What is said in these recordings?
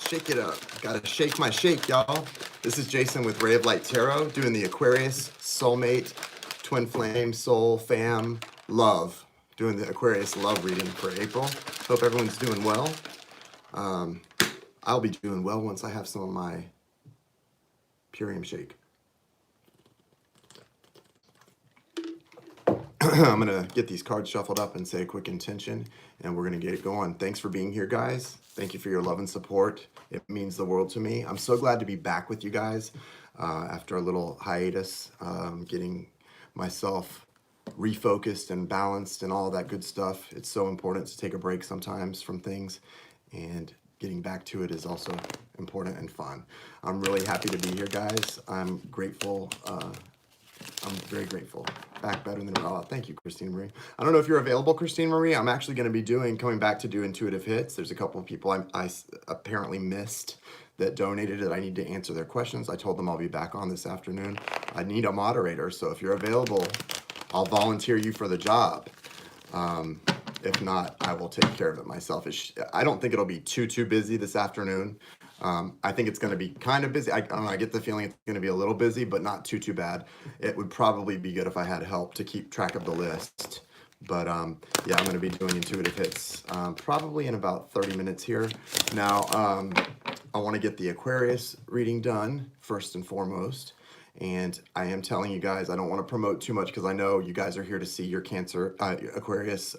Shake it up. Gotta shake my shake, y'all. This is Jason with Ray of Light Tarot, doing the Aquarius, Soulmate, Twin Flame, Soul, Fam, Love. Doing the Aquarius love reading for April. Hope everyone's doing well. I'll be doing well once I have some of my Purium shake. I'm going to get these cards shuffled up and say a quick intention, and we're going to get it going. Thanks for being here, guys. Thank you for your love and support. It means the world to me. I'm so glad to be back with you guys after a little hiatus, getting myself refocused and balanced and all that good stuff. It's so important to take a break sometimes from things, and getting back to it is also important and fun. I'm really happy to be here, guys. I'm grateful. I'm very grateful. Back better than ever. Thank you, Christine Marie. I don't know if you're available, Christine Marie. I'm actually going to be coming back to do intuitive hits. There's a couple of people I apparently missed that donated that I need to answer their questions. I told them I'll be back on this afternoon. I need a moderator, so if you're available, I'll volunteer you for the job. If not, I will take care of it myself. I don't think it'll be too busy this afternoon. I think it's going to be kind of busy. I don't know, I get the feeling it's going to be a little busy, but not too bad. It would probably be good if I had help to keep track of the list. But yeah, I'm going to be doing intuitive hits probably in about 30 minutes here. Now, I want to get the Aquarius reading done first and foremost. And I am telling you guys, I don't want to promote too much because I know you guys are here to see your Cancer, Aquarius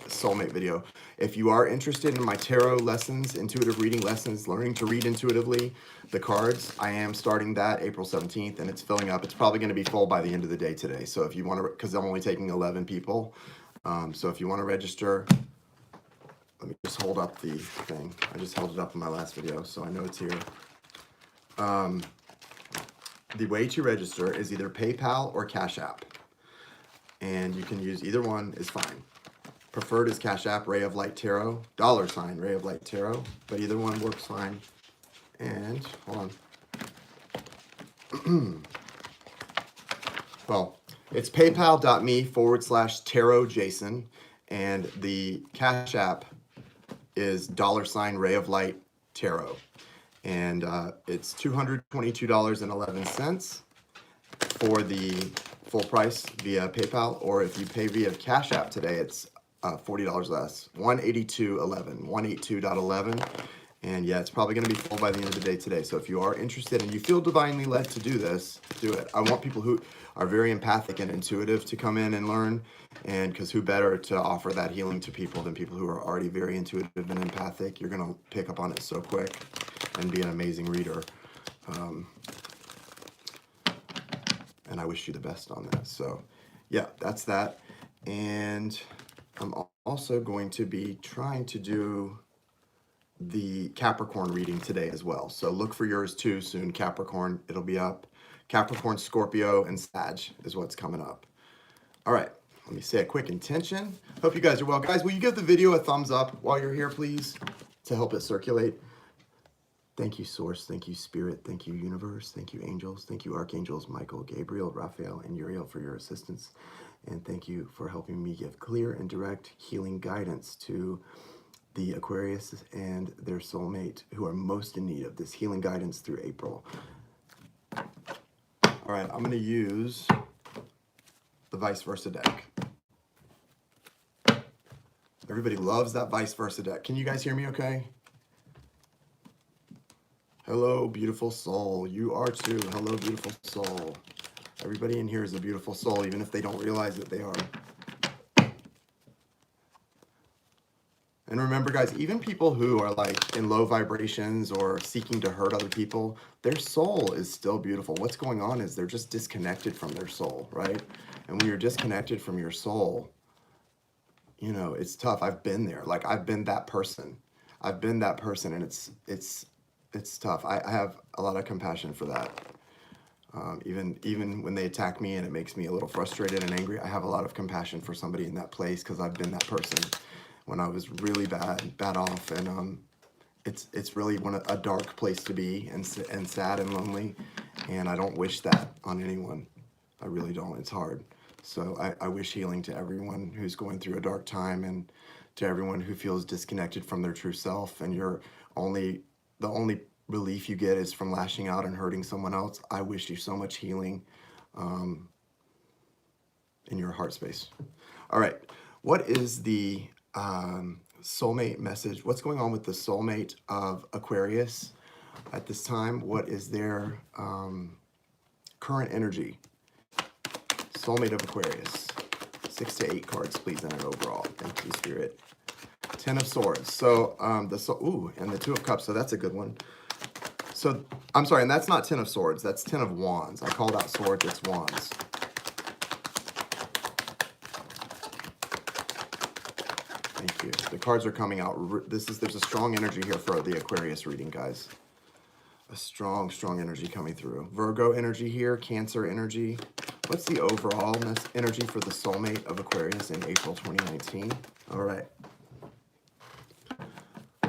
Soulmate video. If you are interested in my tarot lessons, intuitive reading lessons, learning to read intuitively, the cards, I am starting that April 17th, and it's filling up. It's probably going to be full by the end of the day today. So if you want to, because I'm only taking 11 people. So if you want to register, let me just hold up the thing. I just held it up in my last video, so I know it's here. The way to register is either PayPal or Cash App, and you can use either one is fine. Preferred is Cash App, Ray of Light Tarot, $ Ray of Light Tarot, but either one works fine. And hold on. Well, it's paypal.me/tarot Jason, and the Cash App is $ Ray of Light Tarot. And it's $222.11 for the full price via PayPal, or if you pay via Cash App today, it's $40 less, $182.11, $182.11. And yeah, it's probably going to be full by the end of the day today. So if you are interested and you feel divinely led to do this, do it. I want people who are very empathic and intuitive to come in and learn, and because who better to offer that healing to people than people who are already very intuitive and empathic. You're going to pick up on it so quick and be an amazing reader. And I wish you the best on that. So yeah, that's that. And I'm also going to be trying to do the Capricorn reading today as well. So look for yours too soon, Capricorn. It'll be up. Capricorn, Scorpio, and Sag is what's coming up. All right, let me say a quick intention. Hope you guys are well. Guys, will you give the video a thumbs up while you're here, please, to help it circulate? Thank you, Source. Thank you, Spirit. Thank you, Universe. Thank you, Angels. Thank you, Archangels, Michael, Gabriel, Raphael, and Uriel for your assistance. And thank you for helping me give clear and direct healing guidance to the Aquarius and their soulmate who are most in need of this healing guidance through April. All right, I'm going to use the vice versa deck. Everybody loves that vice versa deck. Can you guys hear me okay? Hello, beautiful soul. You are too. Hello, beautiful soul. Everybody in here is a beautiful soul, even if they don't realize that they are. And remember, guys, even people who are like in low vibrations or seeking to hurt other people, their soul is still beautiful. What's going on is they're just disconnected from their soul, right? And when you're disconnected from your soul, you know, it's tough. I've been there. Like, I've been that person. I've been that person, and it's tough. I have a lot of compassion for that. Even when they attack me and it makes me a little frustrated and angry, I have a lot of compassion for somebody in that place because I've been that person when I was really bad off, and it's really a dark place to be, and sad and lonely, and I don't wish that on anyone. I really don't. It's hard. So I wish healing to everyone who's going through a dark time, and to everyone who feels disconnected from their true self, and you're only the only relief you get is from lashing out and hurting someone else. I wish you so much healing in your heart space. All right. What is the soulmate message? What's going on with the soulmate of Aquarius at this time? What is their current energy? Soulmate of Aquarius. 6 to 8 cards, please, in it overall. Thank you, Spirit. 10 of Swords. So and the 2 of Cups. So that's a good one. So I'm sorry, and that's not 10 of Swords. That's 10 of Wands. I called out Swords. It's Wands. Thank you. The cards are coming out. There's a strong energy here for the Aquarius reading, guys. A strong energy coming through. Virgo energy here. Cancer energy. What's the overall energy for the soulmate of Aquarius in April 2019? All right.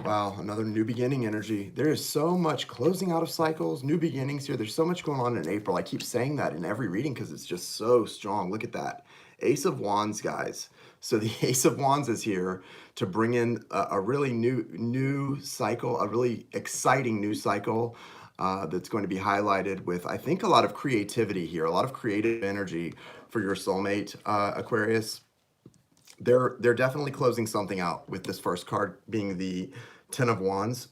Wow, another new beginning energy. There is so much closing out of cycles, new beginnings here. There's so much going on in April. I keep saying that in every reading because it's just so strong. Look at that. Ace of Wands, guys. So the Ace of Wands is here to bring in a really new cycle, a really exciting new cycle that's going to be highlighted with, I think, a lot of creativity here, a lot of creative energy for your soulmate, Aquarius. They're definitely closing something out with this first card being the 10 of Wands.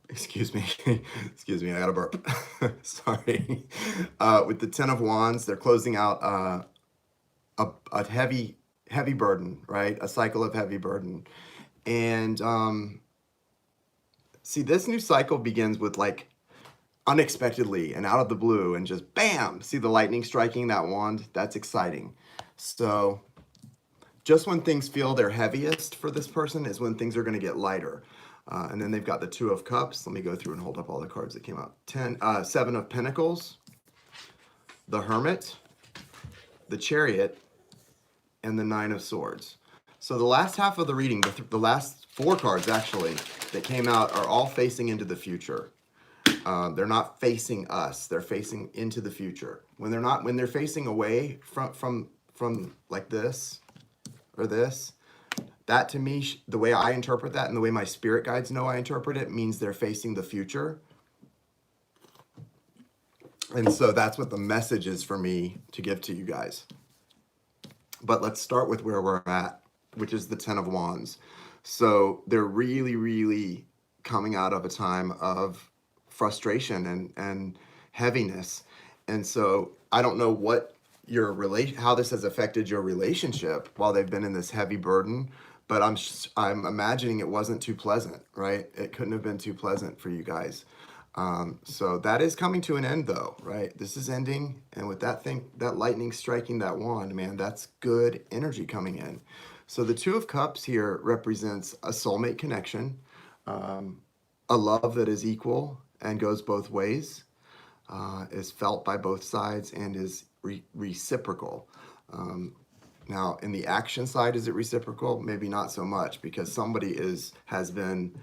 Excuse me. Excuse me. I got a burp. Sorry. With the 10 of Wands, they're closing out a heavy burden, right? A cycle of heavy burden. And see, this new cycle begins with like unexpectedly and out of the blue and just bam. See the lightning striking that wand? That's exciting. So just when things feel their heaviest for this person is when things are going to get lighter. And then they've got the 2 of Cups. Let me go through and hold up all the cards that came out. 7 of Pentacles, the Hermit, the Chariot, and the 9 of Swords. So the last half of the reading, the last 4 cards actually that came out are all facing into the future. They're not facing us. They're facing into the future. When they're facing away from like this, or this, that to me, the way I interpret that and the way my spirit guides know I interpret it means they're facing the future. And so that's what the message is for me to give to you guys. But let's start with where we're at, which is the 10 of Wands. So they're really coming out of a time of frustration and heaviness. And so I don't know what how this has affected your relationship while they've been in this heavy burden, but I'm imagining it wasn't too pleasant, right? It couldn't have been too pleasant for you guys. So that is coming to an end though, right? This is ending. And with that lightning striking that wand, man, that's good energy coming in. So the 2 of Cups here represents a soulmate connection, a love that is equal and goes both ways, is felt by both sides and is reciprocal. Now, in the action side, is it reciprocal? Maybe not so much, because somebody has been,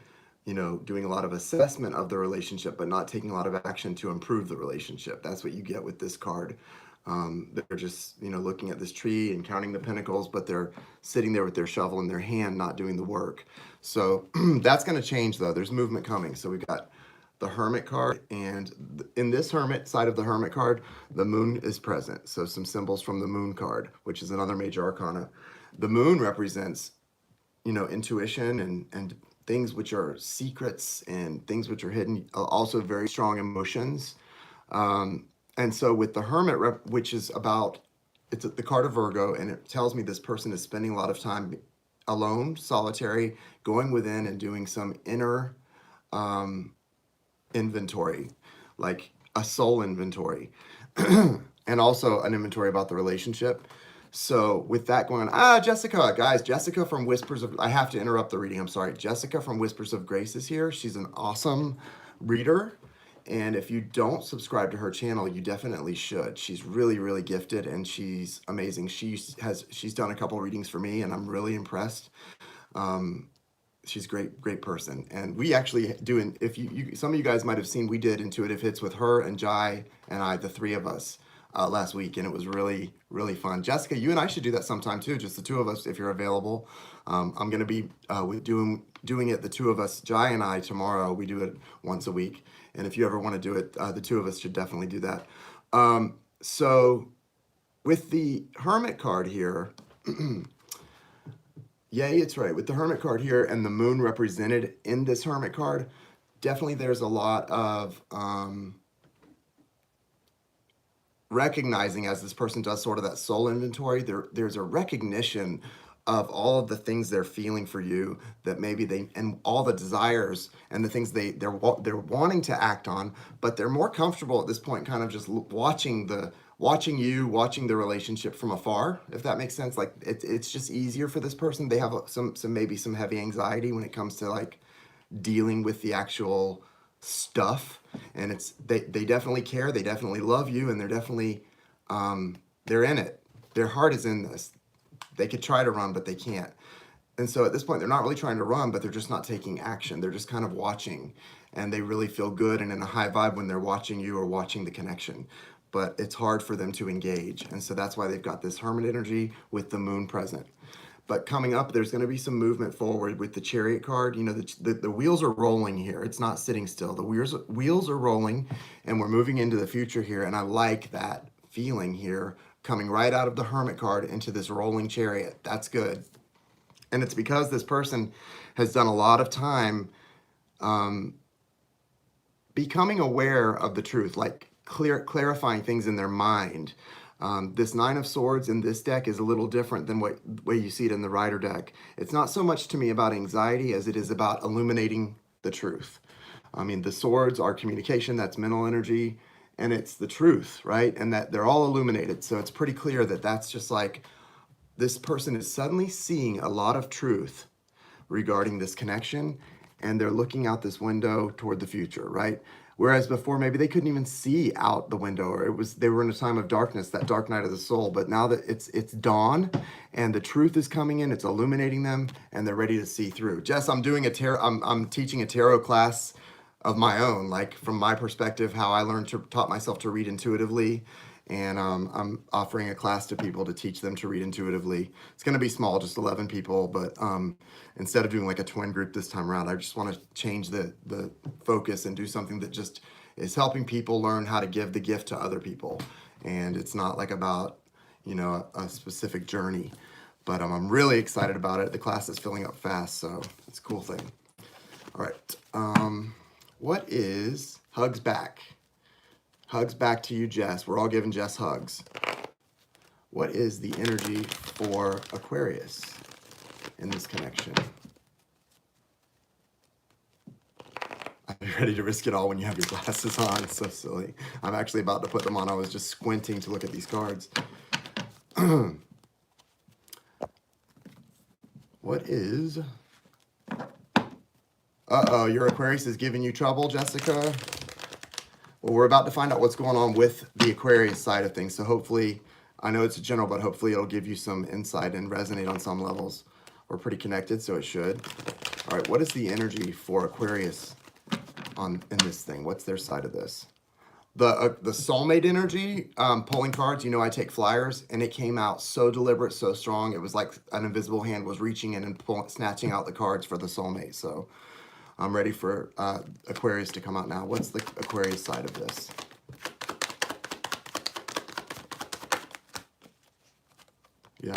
doing a lot of assessment of the relationship, but not taking a lot of action to improve the relationship. That's what you get with this card. They're just, looking at this tree and counting the pentacles, but they're sitting there with their shovel in their hand, not doing the work. So that's going to change, though. There's movement coming. So we've got the Hermit card, and in this Hermit side of the Hermit card, the Moon is present. So some symbols from the Moon card, which is another major arcana. The Moon represents, intuition and things which are secrets and things which are hidden, also very strong emotions. And so with the Hermit, which is it's the card of Virgo, and it tells me this person is spending a lot of time alone, solitary, going within and doing some inner inventory, like a soul inventory, and also an inventory about the relationship. So with that going on, Jessica, guys, Jessica from Whispers of, I have to interrupt the reading, I'm sorry. Jessica from Whispers of Grace is here. She's an awesome reader. And if you don't subscribe to her channel, you definitely should. She's really gifted and she's amazing. She's done a couple readings for me and I'm really impressed. She's a great person. And we actually do, some of you guys might have seen, we did intuitive hits with her and Jai and I, the 3 of us, last week, and it was really, really fun. Jessica, you and I should do that sometime too, just the two of us, if you're available. I'm going to be doing it, the two of us, Jai and I, tomorrow. We do it once a week. And if you ever want to do it, the two of us should definitely do that. So with the Hermit card here, yay, it's right. With the Hermit card here and the moon represented in this Hermit card, definitely there's a lot of recognizing, as this person does sort of that soul inventory, there's a recognition of all of the things they're feeling for you, that maybe they, and all the desires and the things they're wanting to act on, but they're more comfortable at this point kind of just watching the relationship from afar, if that makes sense. Like it's just easier for this person. They have maybe some heavy anxiety when it comes to like dealing with the actual stuff, and it's they definitely care, they definitely love you, and they're definitely they're in it. Their heart is in this. They could try to run, but they can't. And so at this point, they're not really trying to run, but they're just not taking action. They're just kind of watching, and they really feel good and in a high vibe when they're watching you or watching the connection. But it's hard for them to engage. And so that's why they've got this Hermit energy with the moon present. But coming up, there's going to be some movement forward with the Chariot card. You know, the wheels are rolling here. It's not sitting still. The wheels are rolling, and we're moving into the future here. And I like that feeling here, coming right out of the Hermit card into this rolling Chariot. That's good. And it's because this person has done a lot of time becoming aware of the truth, like clarifying things in their mind. This Nine of Swords in this deck is a little different than what way you see it in the Rider deck. It's not so much to me about anxiety as it is about illuminating the truth. I mean, the swords are communication, that's mental energy, and it's the truth, right? And that they're all illuminated. So it's pretty clear that that's just like, this person is suddenly seeing a lot of truth regarding this connection, and they're looking out this window toward the future, right? Whereas before, maybe they couldn't even see out the window, or they were in a time of darkness, that dark night of the soul. But now that it's dawn and the truth is coming in, it's illuminating them, and they're ready to see through. Jess, I'm doing I'm teaching a tarot class of my own, like from my perspective, how I taught myself to read intuitively. And I'm offering a class to people to teach them to read intuitively. It's going to be small, just 11 people, but instead of doing like a twin group this time around, I just want to change the focus and do something that just is helping people learn how to give the gift to other people. And it's not like about, you know, a specific journey, but I'm really excited about it. The class is filling up fast, so it's a cool thing. All right. What is Hugs Back? Hugs back to you, Jess. We're all giving Jess hugs. What is the energy for Aquarius in this connection? Are you ready to risk it all when you have your glasses on? It's so silly. I'm actually about to put them on. I was just squinting to look at these cards. What is... Uh-oh, your Aquarius is giving you trouble, Jessica? Well, we're about to find out what's going on with the Aquarius side of things. So hopefully, I know it's a general, but hopefully it'll give you some insight and resonate on some levels. We're pretty connected, so it should. All right, what is the energy for Aquarius in this thing? What's their side of this? The Soulmate energy, pulling cards, you know I take flyers, and it came out so deliberate, so strong. It was like an invisible hand was reaching in and snatching out the cards for the Soulmate. So I'm ready for Aquarius to come out now. What's the Aquarius side of this? Yeah.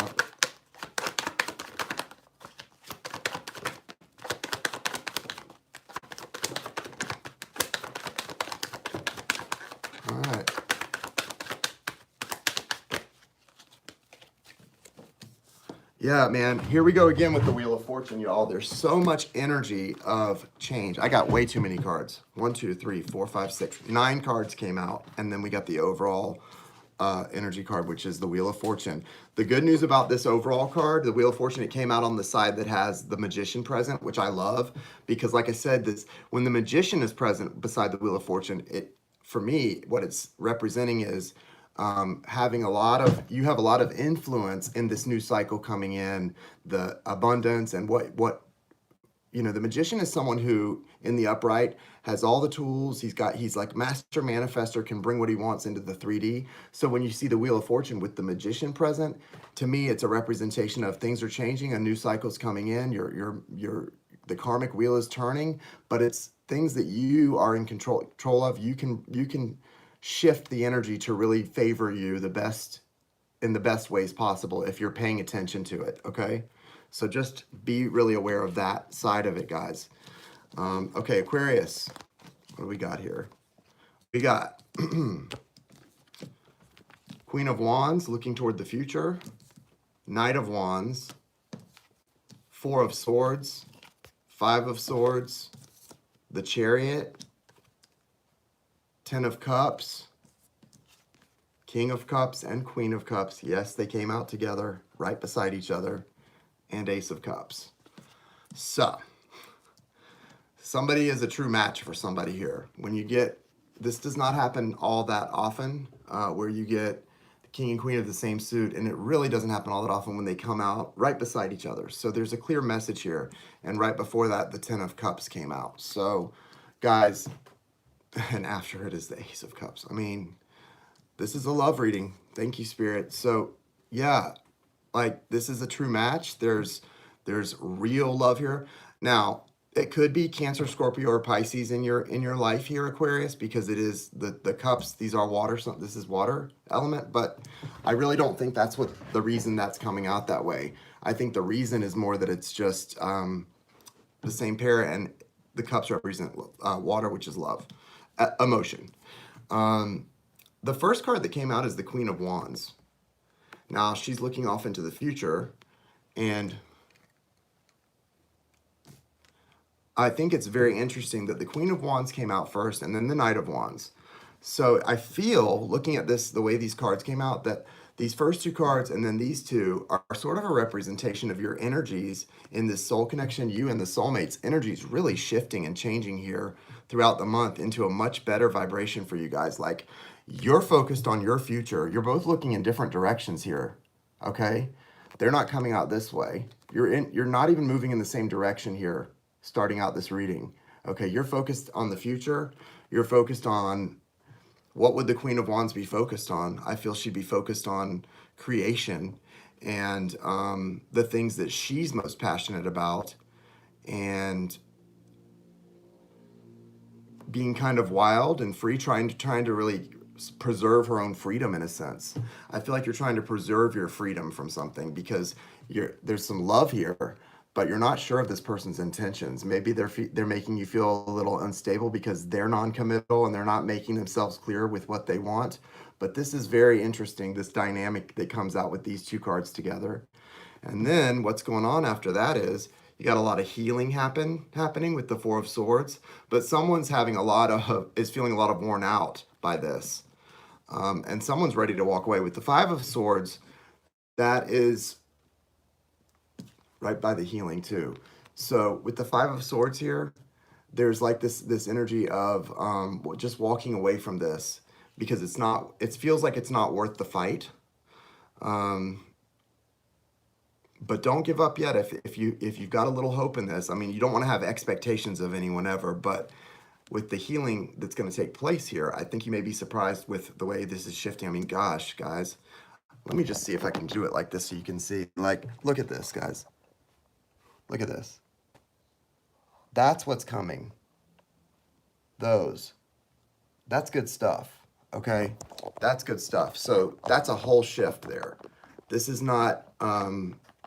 All right. Yeah, man, here we go again with the Wheel of Fortune, y'all. There's so much energy of change. I got way too many cards. 1, 2, 3, 4, 5, 6, 9 cards came out, and then we got the overall energy card, which is the Wheel of Fortune. The good news about this overall card, the Wheel of Fortune, it came out on the side that has the Magician present, which I love, because like I said, when the Magician is present beside the Wheel of Fortune, for me, what it's representing is having you have a lot of influence in this new cycle coming in, the abundance and what you know, the magician is someone who in the upright has all the tools. He's like master manifester, can bring what he wants into the 3D. So when you see the Wheel of Fortune with the magician present, to me, it's a representation of things are changing, a new cycle's coming in, the karmic wheel is turning, but it's things that you are in control of. You can shift the energy to really favor you in the best ways possible if you're paying attention to it, okay? So just be really aware of that side of it, guys. Okay, Aquarius, what do we got here? We got Queen of Wands looking toward the future, Knight of Wands, Four of Swords, Five of Swords, the Chariot, Ten of Cups, King of Cups, and Queen of Cups. Yes, they came out together right beside each other, and Ace of Cups. So, somebody is a true match for somebody here. When you get, this does not happen all that often, where you get the King and Queen of the same suit, and it really doesn't happen all that often when they come out right beside each other. So there's a clear message here, and right before that, the Ten of Cups came out. So, guys, and after it is the Ace of Cups. I mean, this is a love reading. Thank you, Spirit. So, yeah, like this is a true match. There's real love here. Now, it could be Cancer, Scorpio, or Pisces in your life here, Aquarius, because it is the cups. These are water. So this is water element, but I really don't think that's what the reason that's coming out that way. I think the reason is more that it's just the same pair, and the cups represent water, which is love, emotion. The first card that came out is the Queen of Wands. Now she's looking off into the future, and I think it's very interesting that the Queen of Wands came out first and then the Knight of Wands. So I feel, looking at this, the way these cards came out, that these first two cards and then these two are sort of a representation of your energies in this soul connection. You and the soulmates energies really shifting and changing here throughout the month into a much better vibration for you guys. Like, you're focused on your future. You're both looking in different directions here, okay? They're not coming out this way. You're not even moving in the same direction here, starting out this reading. Okay, you're focused on the future. You're focused on, what would the Queen of Wands be focused on? I feel she'd be focused on creation and the things that she's most passionate about, and being kind of wild and free, trying to really preserve her own freedom in a sense. I feel like you're trying to preserve your freedom from something because there's some love here, but you're not sure of this person's intentions. Maybe they're making you feel a little unstable because they're non-committal and they're not making themselves clear with what they want. But this is very interesting, this dynamic that comes out with these two cards together. And then what's going on after that is you got a lot of healing happening with the Four of Swords, but someone's is feeling a lot of worn out by this. And someone's ready to walk away. With the Five of Swords, that is right by the healing too. So with the Five of Swords here, there's like this energy of just walking away from this because it feels like it's not worth the fight. But don't give up yet if you've got a little hope in this. I mean, you don't want to have expectations of anyone ever, but with the healing that's going to take place here, I think you may be surprised with the way this is shifting. I mean, gosh, guys, let me just see if I can do it like this so you can see. Like, look at this, guys. Look at this. That's what's coming. That's good stuff, okay? That's good stuff. So that's a whole shift there. This is not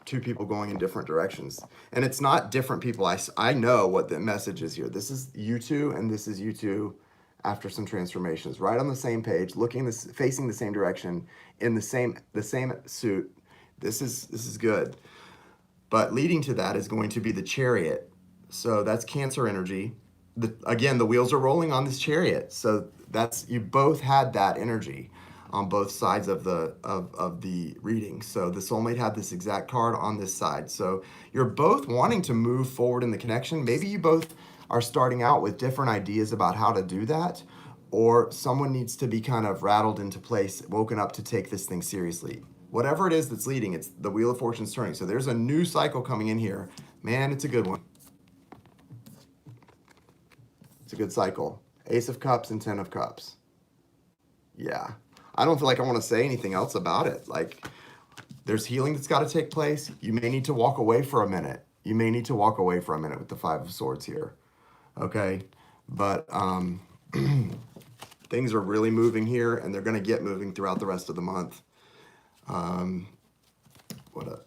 two people going in different directions. And it's not different people. I know what the message is here. This is you two, and this is you two after some transformations. Right on the same page, facing the same direction, in the same suit. This is good. But leading to that is going to be the Chariot. So that's Cancer energy. Again, the wheels are rolling on this Chariot. So you both had that energy on both sides of the reading. So the soulmate had this exact card on this side. So you're both wanting to move forward in the connection. Maybe you both are starting out with different ideas about how to do that, or someone needs to be kind of rattled into place, woken up to take this thing seriously. Whatever it is that's leading, it's the Wheel of Fortune's turning. So there's a new cycle coming in here. Man, it's a good one. It's a good cycle. Ace of Cups and 10 of Cups. Yeah. I don't feel like I want to say anything else about it. Like, there's healing that's got to take place. You may need to walk away for a minute. You may need to walk away for a minute with the Five of Swords here. Okay? But things are really moving here, and they're going to get moving throughout the rest of the month.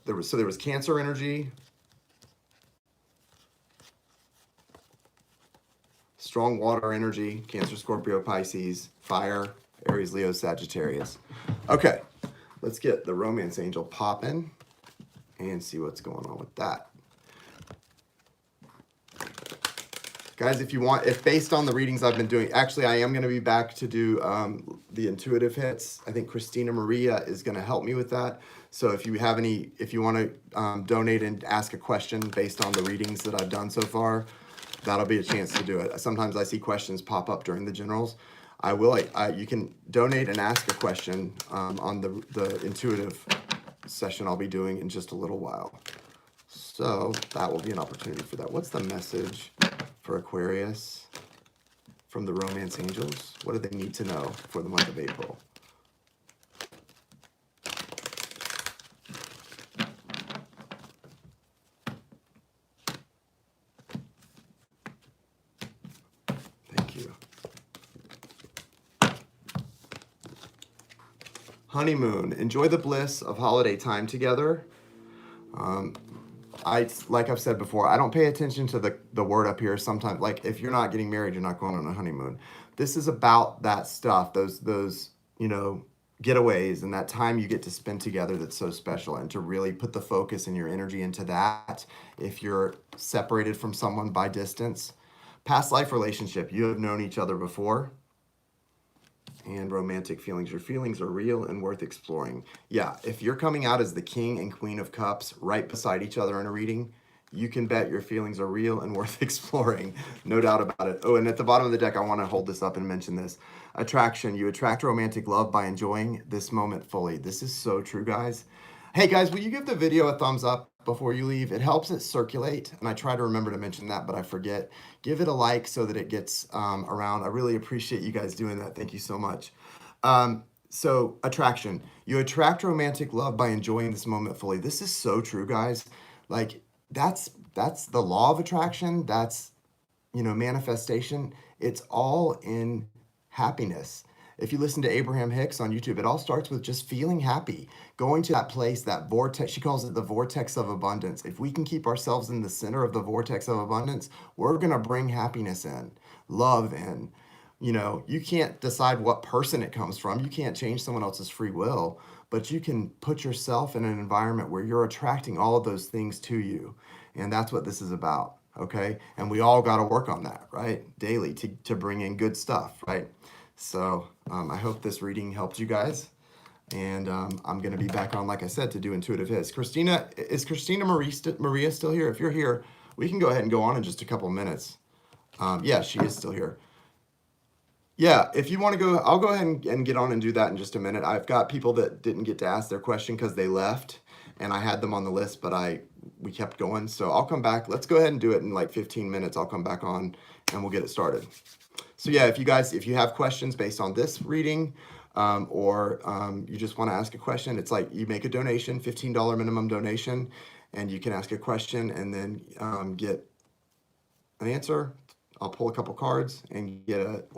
There was Cancer energy, strong water energy, Cancer, Scorpio, Pisces, fire, Aries, Leo, Sagittarius. Okay, let's get the romance angel popping and see what's going on with that. Guys, if based on the readings I've been doing, actually I am going to be back to do the intuitive hits. I think Christina Maria is going to help me with that. So if you want to donate and ask a question based on the readings that I've done so far, that'll be a chance to do it. Sometimes I see questions pop up during the generals. You can donate and ask a question on the intuitive session I'll be doing in just a little while. So that will be an opportunity for that. What's the message for Aquarius from the romance angels? What do they need to know for the month of April? Thank you. Honeymoon. Enjoy the bliss of holiday time together. Like I've said before, I don't pay attention to the word up here sometimes. Like, if you're not getting married, you're not going on a honeymoon. This is about that stuff, those getaways and that time you get to spend together that's so special, and to really put the focus and your energy into that. If you're separated from someone by distance, past life relationship, you have known each other before. And romantic feelings. Your feelings are real and worth exploring. Yeah, if you're coming out as the King and Queen of Cups right beside each other in a reading, you can bet your feelings are real and worth exploring. No doubt about it. Oh, and at the bottom of the deck, I want to hold this up and mention this. Attraction. You attract romantic love by enjoying this moment fully. This is so true, guys. Hey, guys, will you give the video a thumbs up before you leave? It helps it circulate, and I try to remember to mention that, but I forget. Give it a like so that it gets around. I really appreciate you guys doing that. Thank you so much. So attraction. You attract romantic love by enjoying this moment fully. This is so true, guys. Like, that's the law of attraction. That's, manifestation. It's all in happiness. If you listen to Abraham Hicks on YouTube, it all starts with just feeling happy, going to that place, that vortex. She calls it the vortex of abundance. If we can keep ourselves in the center of the vortex of abundance, we're going to bring happiness in, love in. You can't decide what person it comes from. You can't change someone else's free will, but you can put yourself in an environment where you're attracting all of those things to you. And that's what this is about, okay? And we all got to work on that, right? Daily to bring in good stuff, right? So I hope this reading helped you guys. And I'm going to be back on, like I said, to do intuitive hits. Is Christina Maria still here? If you're here, we can go ahead and go on in just a couple minutes. Yeah, she is still here. Yeah, if you want to go, I'll go ahead and get on and do that in just a minute. I've got people that didn't get to ask their question because they left, and I had them on the list, but we kept going. So I'll come back. Let's go ahead and do it in like 15 minutes. I'll come back on and we'll get it started. So yeah, if you have questions based on this reading, or you just want to ask a question, it's like you make a donation, $15 minimum donation, and you can ask a question and then get an answer. I'll pull a couple cards and get a